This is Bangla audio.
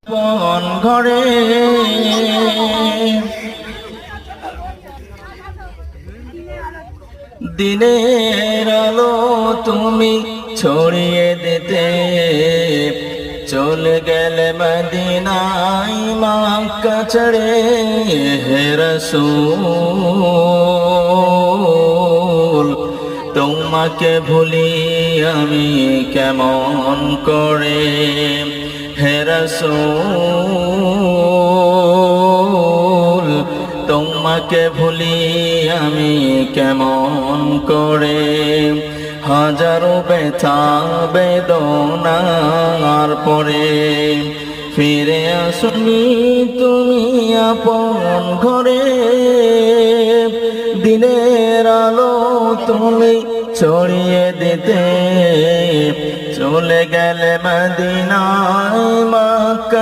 আপন ঘরে দিনের আলো তুমি ছড়িয়ে দিতে চলে গেলে মদিনায় মক্কা ছেড়ে হে রাসূল তোমাকে ভুলি আমি কেমন করে হে রাসূল তোমাকে ভুলি আমি কেমন করে হাজারো ব্যথা বেদনার পরে ফিরে আসনি তুমি আপন ঘরে দিনের আলো তুমি ছড়িয়ে দিতে চলে গেলে মদিনায় মক্কা